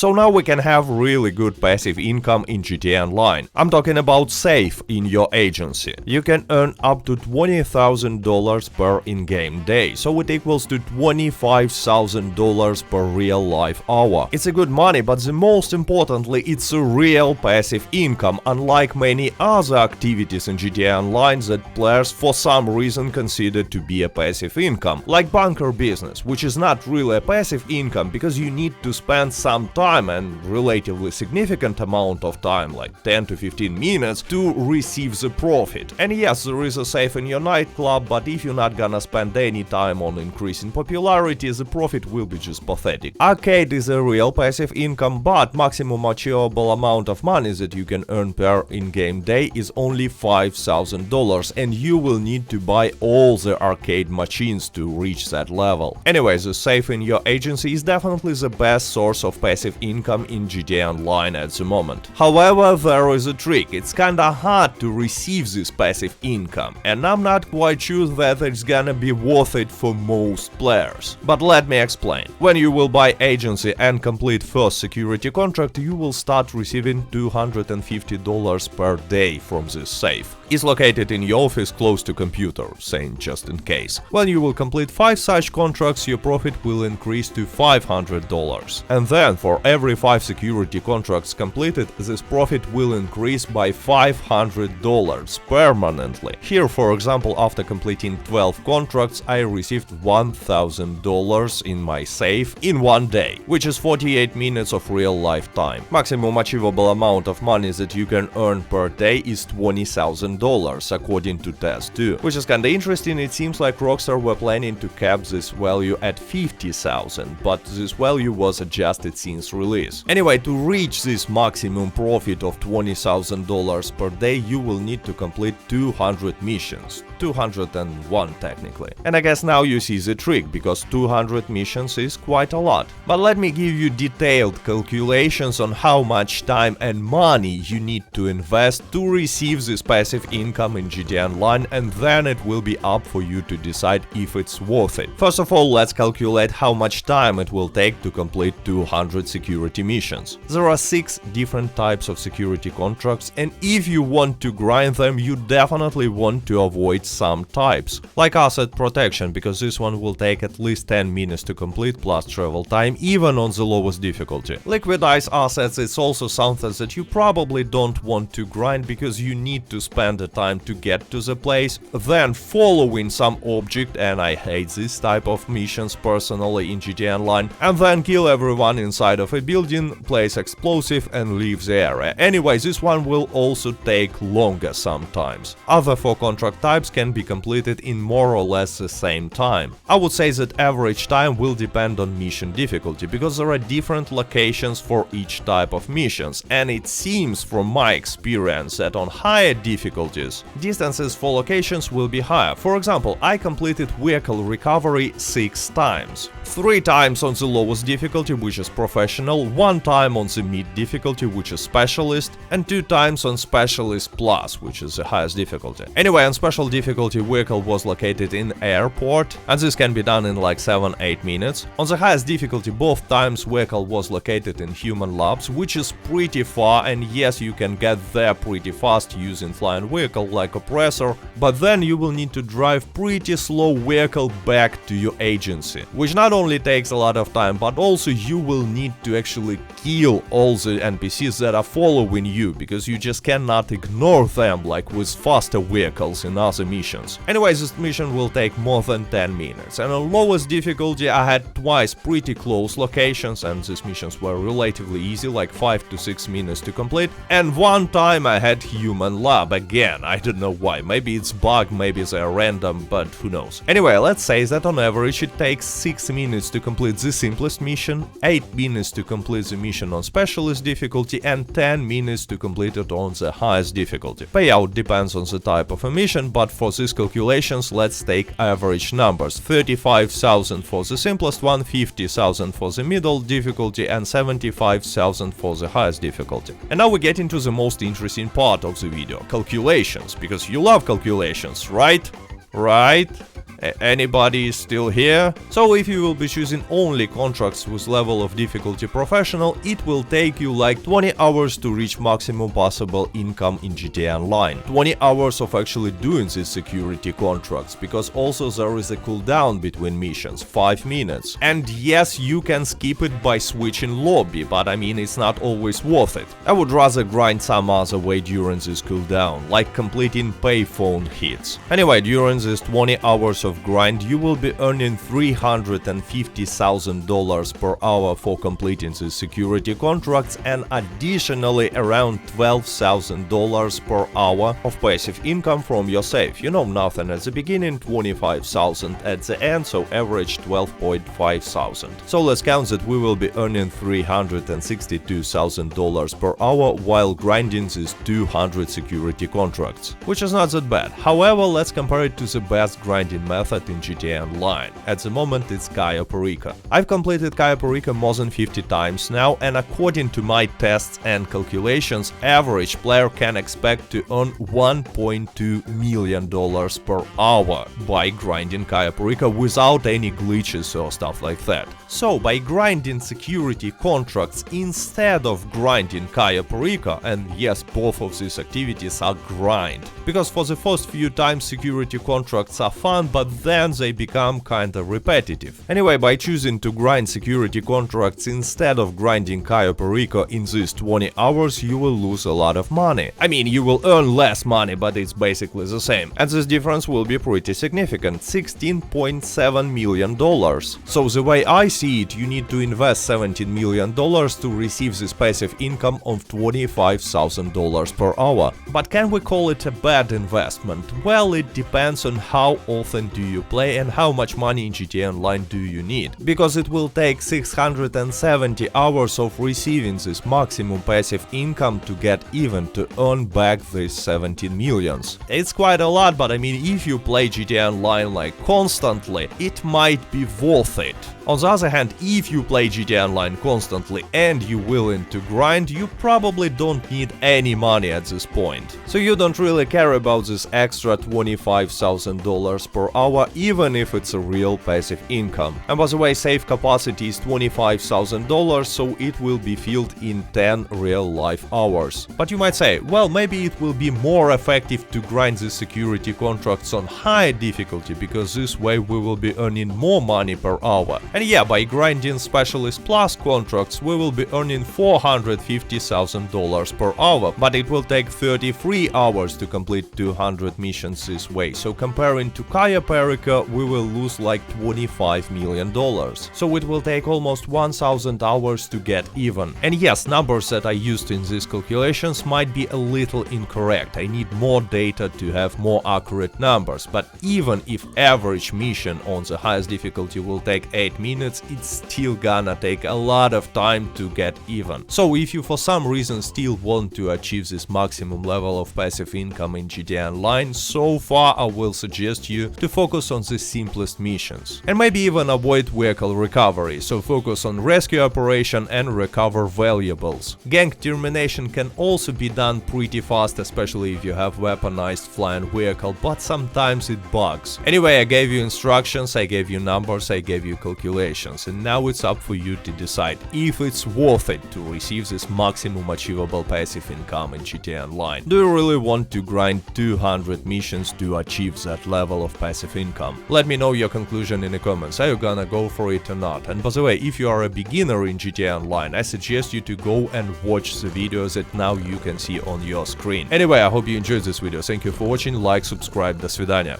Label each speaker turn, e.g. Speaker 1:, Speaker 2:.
Speaker 1: So now we can have really good passive income in GTA Online. I'm talking about safe in your agency. You can earn up to $20,000 per in-game day, so it equals to $25,000 per real-life hour. It's a good money, but the most importantly, it's a real passive income, unlike many other activities in GTA Online that players for some reason consider to be a passive income, like bunker business, which is not really a passive income because you need to spend some time and relatively significant amount of time, like 10 to 15 minutes, to receive the profit. And yes, there is a safe in your nightclub, but if you're not gonna spend any time on increasing popularity, the profit will be just pathetic. Arcade is a real passive income, but maximum achievable amount of money that you can earn per in-game day is only $5,000, and you will need to buy all the arcade machines to reach that level. Anyway, the safe in your agency is definitely the best source of passive income in GTA Online at the moment. However, there is a trick. It's kinda hard to receive this passive income, and I'm not quite sure that it's gonna be worth it for most players. But let me explain. When you will buy agency and complete first security contract, you will start receiving $250 per day from this safe. It's located in your office close to computer, saying just in case. When you will complete 5 such contracts, your profit will increase to $500. And then for every 5 security contracts completed, this profit will increase by $500 permanently. Here, for example, after completing 12 contracts, I received $1,000 in my safe in one day, which is 48 minutes of real life time. Maximum achievable amount of money that you can earn per day is $20,000 according to test 2, which is kinda interesting. It seems like Rockstar were planning to cap this value at 50,000, but this value was adjusted since release. Anyway, to reach this maximum profit of $20,000 per day, you will need to complete 200 missions. 201 technically. And I guess now you see the trick, because 200 missions is quite a lot. But let me give you detailed calculations on how much time and money you need to invest to receive this passive income in GTA Online, and then it will be up for you to decide if it's worth it. First of all, let's calculate how much time it will take to complete 200 security missions. There are 6 different types of security contracts, and if you want to grind them, you definitely want to avoid some types, like asset protection, because this one will take at least 10 minutes to complete plus travel time, even on the lowest difficulty. Liquidize assets is also something that you probably don't want to grind, because you need to spend the time to get to the place, then following some object, and I hate this type of missions personally in GTA Online, and then kill everyone inside of a building, place explosive and leave the area. Anyway, this one will also take longer sometimes. Other 4 contract types can be completed in more or less the same time. I would say that average time will depend on mission difficulty, because there are different locations for each type of missions, and it seems from my experience that on higher difficulties, distances for locations will be higher. For example, I completed vehicle recovery 6 times. 3 times on the lowest difficulty, which is professional, 1 time on the mid difficulty, which is specialist, and 2 times on specialist plus, which is the highest difficulty. Anyway, on special difficulty, vehicle was located in airport, and this can be done in like 7-8 minutes. On the highest difficulty, both times vehicle was located in human labs, which is pretty far, and yes, you can get there pretty fast using flying vehicle like oppressor, but then you will need to drive pretty slow vehicle back to your agency, which not only takes a lot of time, but also you will need to actually kill all the NPCs that are following you, because you just cannot ignore them like with faster vehicles in other missions. Anyway, this mission will take more than 10 minutes, and on lowest difficulty I had twice pretty close locations, and these missions were relatively easy, like 5 to 6 minutes to complete, and 1 time I had human lab again. I don't know why, maybe it's bug, maybe they're random, but who knows. Anyway, let's say that on average it takes 6 minutes to complete the simplest mission, 8 minutes to complete the mission on specialist difficulty, and 10 minutes to complete it on the highest difficulty. Payout depends on the type of a mission, but for these calculations let's take average numbers: 35,000 for the simplest one, 50,000 for the middle difficulty, and 75,000 for the highest difficulty. And now we get into the most interesting part of the video: calculations, because you love calculations, right? Right? Anybody still here? So if you will be choosing only contracts with level of difficulty professional, it will take you like 20 hours to reach maximum possible income in GTA Online. 20 hours of actually doing these security contracts, because also there is a cooldown between missions, 5 minutes. And yes, you can skip it by switching lobby, but I mean it's not always worth it. I would rather grind some other way during this cooldown, like completing payphone hits. Anyway, during this 20 hours of grind, you will be earning $350,000 per hour for completing these security contracts, and additionally around $12,000 per hour of passive income from your safe. You know, nothing at the beginning, 25,000 at the end, so average 12,500. So let's count that we will be earning $362,000 per hour while grinding these 200 security contracts, which is not that bad. However, let's compare it to the best grinding method in GTA Online. At the moment it's Cayo Perico. I've completed Cayo Perico more than 50 times now, and according to my tests and calculations, average player can expect to earn $1.2 million per hour by grinding Cayo Perico without any glitches or stuff like that. So by grinding security contracts instead of grinding Cayo Perico, and yes, both of these activities are grind, because for the first few times security contracts are fun, but then they become kinda repetitive. Anyway, by choosing to grind security contracts instead of grinding Cayo Perico in these 20 hours, you will lose a lot of money. I mean, you will earn less money, but it's basically the same. And this difference will be pretty significant, $16.7 million. So the way I see it, you need to invest $17 million to receive this passive income of $25,000 per hour. But can we call it a bad investment? Well, it depends on how often do you play and how much money in GTA Online do you need. Because it will take 670 hours of receiving this maximum passive income to get even to earn back these 17 millions. It's quite a lot, but I mean, if you play GTA Online like constantly, it might be worth it. On the other hand, if you play GTA Online constantly and you're willing to grind, you probably don't need any money at this point. So you don't really care about this extra $25,000 per hour, even if it's a real passive income. And by the way, safe capacity is $25,000, so it will be filled in 10 real-life hours. But you might say, well, maybe it will be more effective to grind the security contracts on high difficulty, because this way we will be earning more money per hour. And yeah, by grinding Specialist Plus contracts, we will be earning $450,000 per hour, but it will take 33 hours to complete 200 missions this way. So comparing to Cayo Perico, we will lose like $25 million. So it will take almost 1,000 hours to get even. And yes, numbers that I used in these calculations might be a little incorrect. I need more data to have more accurate numbers, but even if average mission on the highest difficulty will take 8 minutes, it's still gonna take a lot of time to get even. So if you for some reason still want to achieve this maximum level of passive income in GTA Online, so far I will suggest you to focus on the simplest missions. And maybe even avoid vehicle recovery, so focus on rescue operation and recover valuables. Gang termination can also be done pretty fast, especially if you have weaponized flying vehicle, but sometimes it bugs. Anyway, I gave you instructions, I gave you numbers, I gave you calculations, and now it's up for you to decide if it's worth it to receive this maximum achievable passive income in GTA Online. Do you really want to grind 200 missions to achieve that level of passive income? Let me know your conclusion in the comments. Are you gonna go for it or not? And by the way, if you are a beginner in GTA Online, I suggest you to go and watch the videos that now you can see on your screen. Anyway, I hope you enjoyed this video. Thank you for watching, like, subscribe, до свидания.